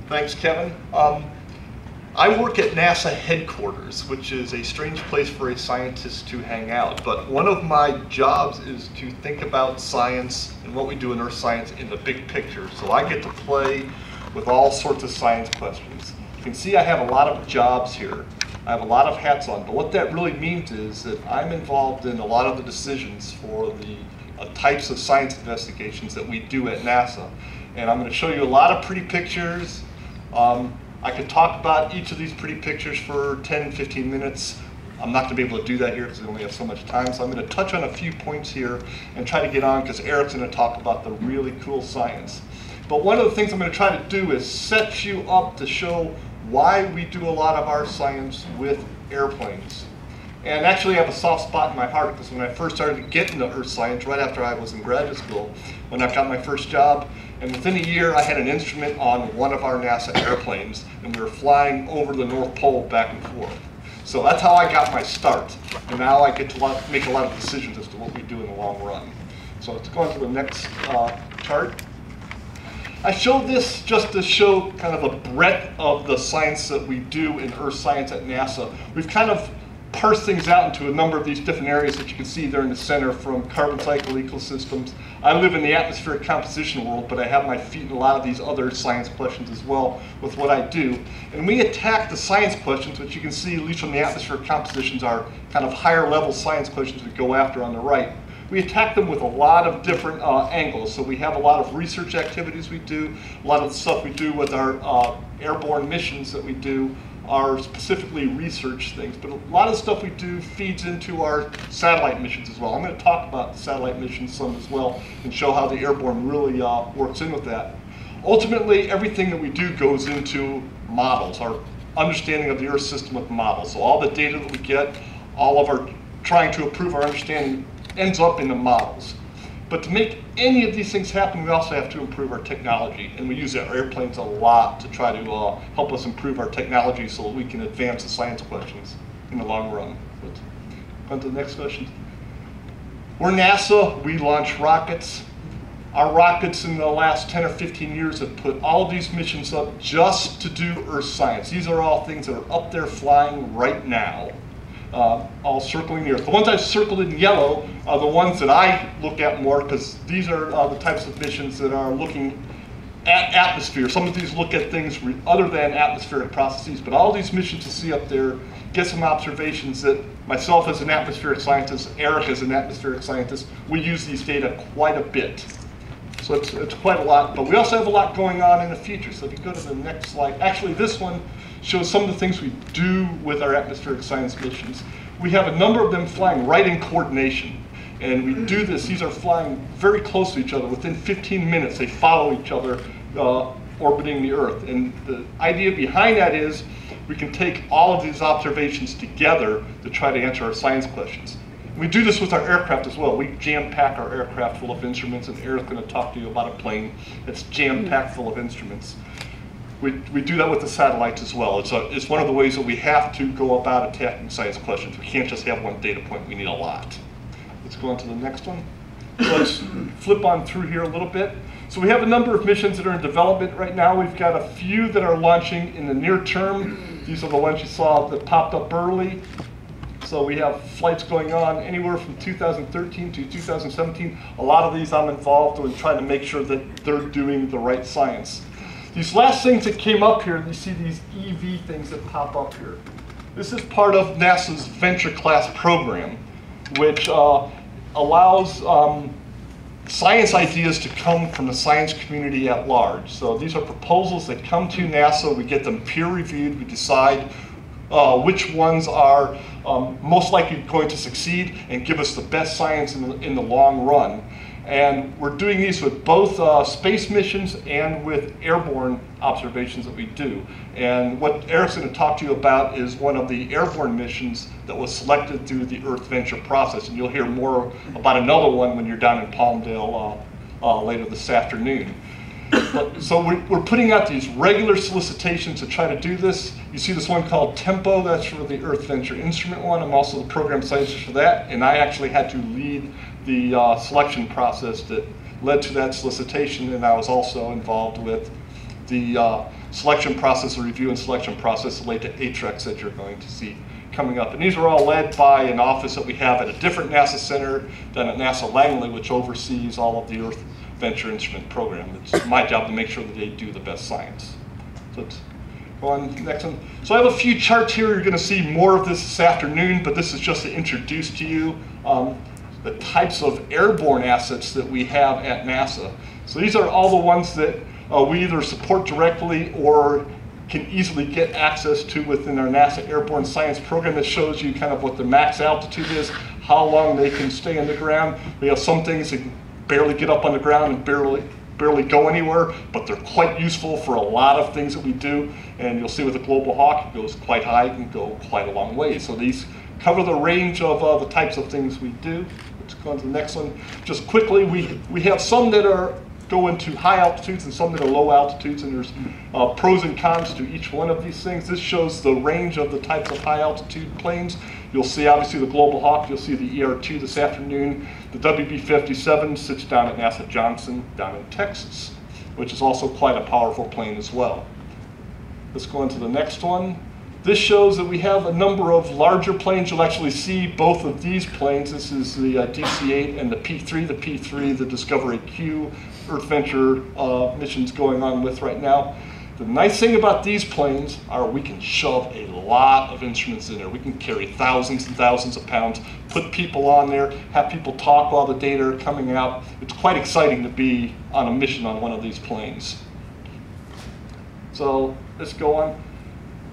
Thanks, Kevin. I work at NASA headquarters, which is a strange place for a scientist to hang out. But one of my jobs is to think about science and what we do in earth science in the big picture. So I get to play with all sorts of science questions. You can see I have a lot of jobs here. I have a lot of hats on. But what that really means is that I'm involved in a lot of the decisions for the types of science investigations that we do at NASA. And I'm going to show you a lot of pretty pictures. I could talk about each of these pretty pictures for 10, 15 minutes. I'm not going to be able to do that here because we only have so much time. So I'm going to touch on a few points here and try to get on because Eric's going to talk about the really cool science. But one of the things I'm going to try to do is set you up to show why we do a lot of our science with airplanes. And actually I have a soft spot in my heart because when I first started getting into earth science, right after I was in graduate school, when I got my first job, and within a year I had an instrument on one of our NASA airplanes, and we were flying over the North Pole back and forth. So that's how I got my start. And now I get to make a lot of decisions as to what we do in the long run. So let's go on to the next chart. I showed this just to show kind of the breadth of the science that we do in earth science at NASA. We've kind of parse things out into a number of these different areas that you can see there in the center, from carbon cycle ecosystems. I live in the atmospheric composition world, but I have my feet in a lot of these other science questions as well with what I do. And we attack the science questions, which you can see, at least from the atmospheric compositions, are kind of higher level science questions we go after on the right. We attack them with a lot of different angles. So we have a lot of research activities we do, a lot of the stuff we do with our airborne missions that we do are specifically research things, but a lot of the stuff we do feeds into our satellite missions as well. I'm going to talk about the satellite missions some as well and show how the airborne really works in with that. Ultimately, everything that we do goes into models, our understanding of the Earth system with models. So all the data that we get, all of our trying to improve our understanding ends up in the models. But to make any of these things happen, we also have to improve our technology. And we use our airplanes a lot to try to help us improve our technology so that we can advance the science questions in the long run. Let's go on to the next question. We're NASA, we launch rockets. Our rockets in the last 10 or 15 years have put all of these missions up just to do Earth science. These are all things that are up there flying right now. All circling the Earth. The ones I've circled in yellow are the ones that I look at more because these are the types of missions that are looking at atmosphere. Some of these look at things other than atmospheric processes, but all these missions you see up there get some observations that myself as an atmospheric scientist, Eric as an atmospheric scientist, we use these data quite a bit. So it's quite a lot, but we also have a lot going on in the future. So if you go to the next slide, actually this one shows some of the things we do with our atmospheric science missions. We have a number of them flying right in coordination. And we do this, these are flying very close to each other. Within 15 minutes, they follow each other orbiting the Earth. And the idea behind that is we can take all of these observations together to try to answer our science questions. We do this with our aircraft as well. We jam-pack our aircraft full of instruments, and Eric's going to talk to you about a plane that's jam-packed full of instruments. We do that with the satellites as well. It's one of the ways that we have to go about attacking science questions. We can't just have one data point, we need a lot. Let's go on to the next one. So let's flip on through here a little bit. So we have a number of missions that are in development right now. We've got a few that are launching in the near term. These are the ones you saw that popped up early. So we have flights going on anywhere from 2013 to 2017. A lot of these I'm involved in trying to make sure that they're doing the right science. These last things that came up here, you see these EV things that pop up here. This is part of NASA's Venture Class program, which allows science ideas to come from the science community at large. So these are proposals that come to NASA, we get them peer reviewed, we decide which ones are most likely going to succeed and give us the best science in the long run. And we're doing these with both space missions and with airborne observations that we do. And what Eric's going to talk to you about is one of the airborne missions that was selected through the Earth Venture process. And you'll hear more about another one when you're down in Palmdale later this afternoon. So we're putting out these regular solicitations to try to do this. You see this one called Tempo, that's for the Earth Venture Instrument one. I'm also the program scientist for that, and I actually had to lead the selection process that led to that solicitation, and I was also involved with the selection process, the review and selection process related to ATREX that you're going to see coming up. And these are all led by an office that we have at a different NASA center than at NASA Langley, which oversees all of the Earth Venture Instrument program. It's my job to make sure that they do the best science. So let's go on to the next one. So I have a few charts here. You're going to see more of this afternoon, but this is just to introduce to you the types of airborne assets that we have at NASA. So these are all the ones that we either support directly or can easily get access to within our NASA Airborne Science program. That shows you kind of what the max altitude is, how long they can stay in the ground. We have some things that can barely get up on the ground and barely go anywhere, but they're quite useful for a lot of things that we do. And you'll see with the Global Hawk, it goes quite high and go quite a long way. So these cover the range of the types of things we do. Let's go on to the next one. Just quickly, we have some that go into high altitudes and some that are low altitudes, and there's pros and cons to each one of these things. This shows the range of the types of high altitude planes. You'll see obviously the Global Hawk, you'll see the ER-2 this afternoon. The WB-57 sits down at NASA Johnson down in Texas, which is also quite a powerful plane as well. Let's go on to the next one. This shows that we have a number of larger planes. You'll actually see both of these planes. This is the DC-8 and the P-3. The P-3, the Discovery-Q Earth Venture missions going on with right now. The nice thing about these planes are we can shove a lot of instruments in there. We can carry thousands and thousands of pounds, put people on there, have people talk while the data are coming out. It's quite exciting to be on a mission on one of these planes. So let's go on.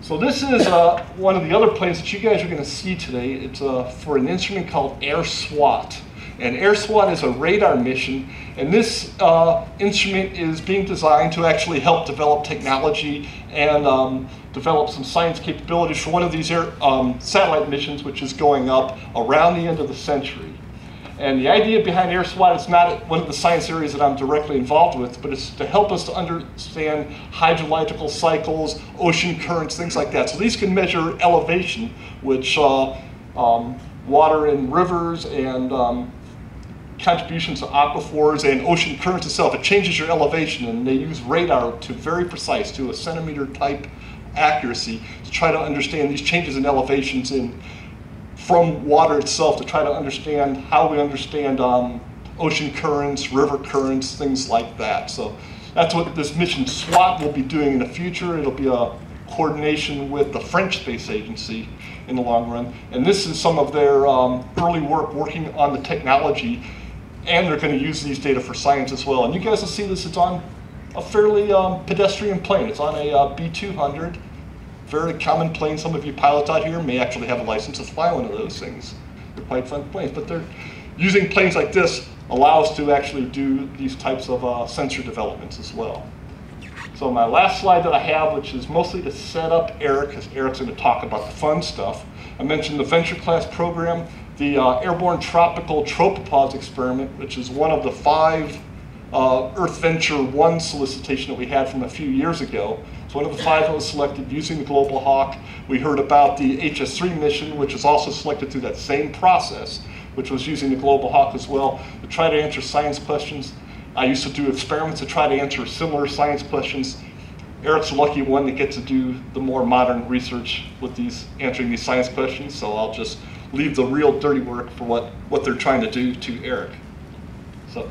So this is one of the other planes that you guys are going to see today. It's for an instrument called AirSAT. And AirSAT is a radar mission, and this instrument is being designed to actually help develop technology and develop some science capabilities for one of these satellite missions, which is going up around the end of the century. And the idea behind AirSAT is not one of the science areas that I'm directly involved with, but it's to help us to understand hydrological cycles, ocean currents, things like that. So these can measure elevation, which water in rivers and contributions to aquifers and ocean currents itself. It changes your elevation, and they use radar to very precise, to a centimeter type accuracy, to try to understand these changes in elevations from water itself, to try to understand how we understand ocean currents, river currents, things like that. So that's what this mission SWAT will be doing in the future. It'll be a coordination with the French Space Agency in the long run. And this is some of their early work working on the technology, and they're going to use these data for science as well. And you guys will see this, it's on a fairly pedestrian plane. It's on a B-200, very common plane. Some of you pilots out here may actually have a license to fly one of those things. They're quite fun planes, but they're using planes like this allows to actually do these types of sensor developments as well. So my last slide that I have, which is mostly to set up Eric, because Eric's going to talk about the fun stuff. I mentioned the Venture Class program, the Airborne Tropical Tropopause experiment, which is one of the 5 Earth Venture 1 solicitation that we had from a few years ago. It's one of the 5 that was selected using the Global Hawk. We heard about the HS3 mission, which was also selected through that same process, which was using the Global Hawk as well, to try to answer science questions. I used to do experiments to try to answer similar science questions. Eric's the lucky one that gets to do the more modern research with answering these science questions, so I'll just leave the real dirty work for what they're trying to do to Eric. So,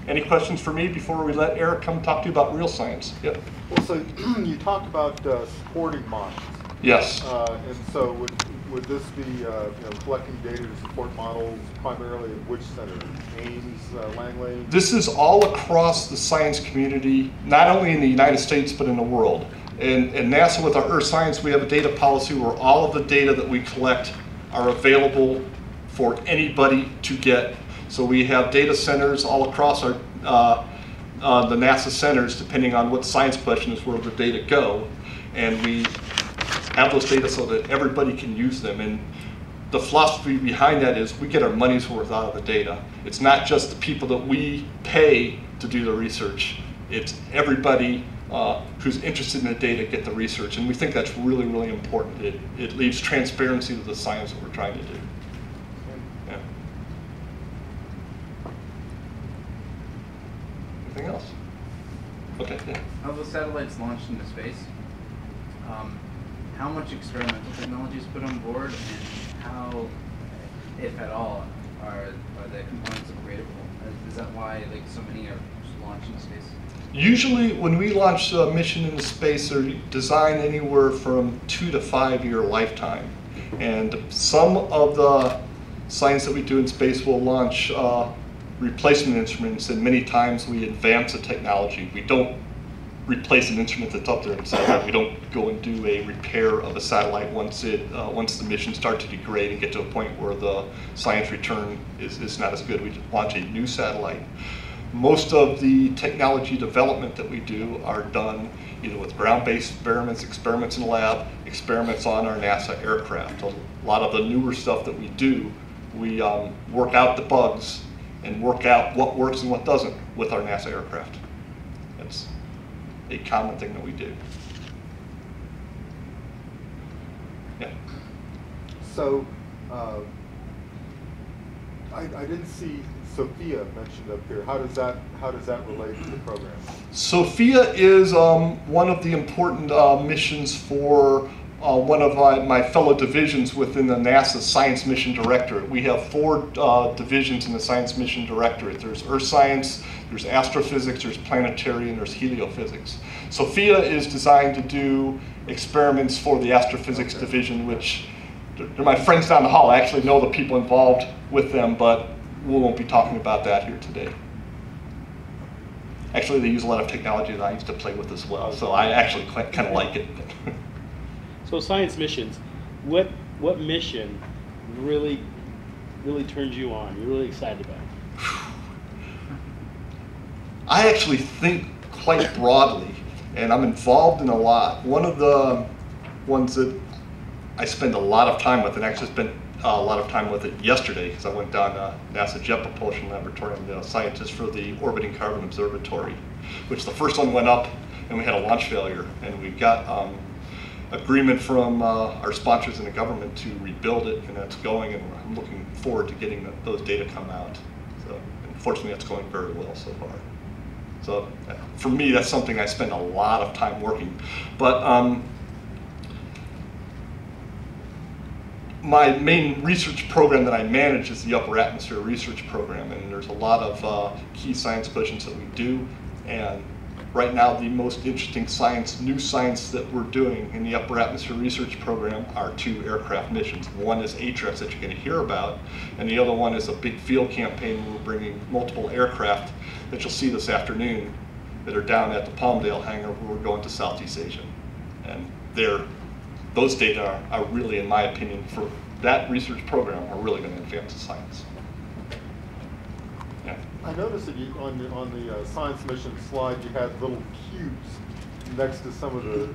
any questions for me before we let Eric come talk to you about real science? Yep. Well, so you talked about supporting models. Yes. And so would this be collecting data to support models primarily at which center? Ames, Langley? This is all across the science community, not only in the United States, but in the world. And NASA, with our Earth Science, we have a data policy where all of the data that we collect are available for anybody to get. So we have data centers all across our the NASA centers, depending on what science question is where the data go. And we have those data so that everybody can use them. And the philosophy behind that is we get our money's worth out of the data. It's not just the people that we pay to do the research. It's everybody who's interested in the data get the research. And we think that's really, really important. It leaves transparency to the science that we're trying to do. Yeah. Anything else? Okay, yeah. How of those satellites launched into space, how much experimental technology is put on board, and how, if at all, are the components upgradable? Is that why so many are launched into space? Usually, when we launch a mission into space, they're designed anywhere from 2 to 5 year lifetime. And some of the science that we do in space will launch replacement instruments, and many times we advance the technology. We don't replace an instrument that's up there and satellite. We don't go and do a repair of a satellite once the mission starts to degrade and get to a point where the science return is not as good. We launch a new satellite. Most of the technology development that we do are done either with ground-based experiments in the lab, experiments on our NASA aircraft. A lot of the newer stuff that we do, we work out the bugs and work out what works and what doesn't with our NASA aircraft. That's a common thing that we do. Yeah. So, I didn't see Sophia mentioned up here. How does that relate to the program? Sophia is one of the important missions for one of my fellow divisions within the NASA Science Mission Directorate. We have 4 divisions in the Science Mission Directorate. There's Earth Science, there's Astrophysics, there's Planetary, and there's Heliophysics. Sophia is designed to do experiments for the Astrophysics division, which they're my friends down the hall. I actually know the people involved with them, but we won't be talking about that here today. Actually, they use a lot of technology that I used to play with as well, so I actually kind of like it. So science missions, what mission really turns you on? You're really excited about it? I actually think quite broadly, and I'm involved in a lot. One of the ones that I spend a lot of time with, and actually spent a lot of time with it yesterday, because I went down to NASA Jet Propulsion Laboratory. I'm the scientist for the Orbiting Carbon Observatory, which the first one went up and we had a launch failure, and we got agreement from our sponsors in the government to rebuild it, and that's going, and I'm looking forward to getting those data come out. So unfortunately that's going very well so far. So for me, that's something I spend a lot of time working. But my main research program that I manage is the Upper Atmosphere Research Program, and there's a lot of key science questions that we do. And right now, the most interesting new science that we're doing in the Upper Atmosphere Research Program are 2 aircraft missions. One is ATREX that you're going to hear about, and the other one is a big field campaign where we're bringing multiple aircraft that you'll see this afternoon that are down at the Palmdale hangar where we're going to Southeast Asia. And those data are really, in my opinion, for that research program, are really going to advance the science. Yeah. I noticed that on the science mission slide you had little cubes next to some of the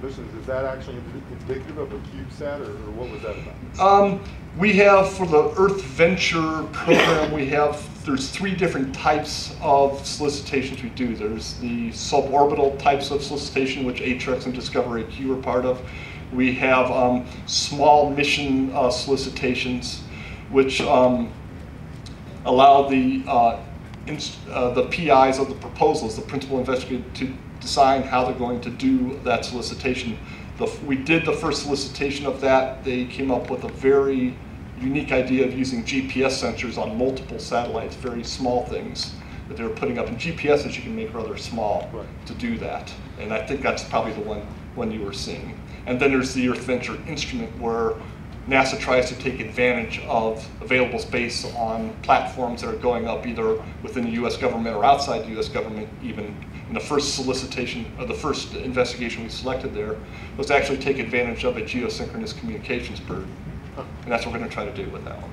missions. Is that actually indicative of a CubeSat, or what was that about? We have, for the Earth Venture program, there's 3 different types of solicitations we do. There's the suborbital types of solicitation, which ATREX and Discovery AQ are part of. We have small mission solicitations, which allow the PIs of the proposals, the principal investigator, to decide how they're going to do that solicitation. We did the first solicitation of that. They came up with a very unique idea of using GPS sensors on multiple satellites, very small things that they were putting up. And GPSs you can make rather small to do that. And I think that's probably the one you were seeing. And then there's the Earth Venture instrument, where NASA tries to take advantage of available space on platforms that are going up either within the US government or outside the US government. Even in the first solicitation, or the first investigation we selected there, was to actually take advantage of a geosynchronous communications bird. And that's what we're going to try to do with that one.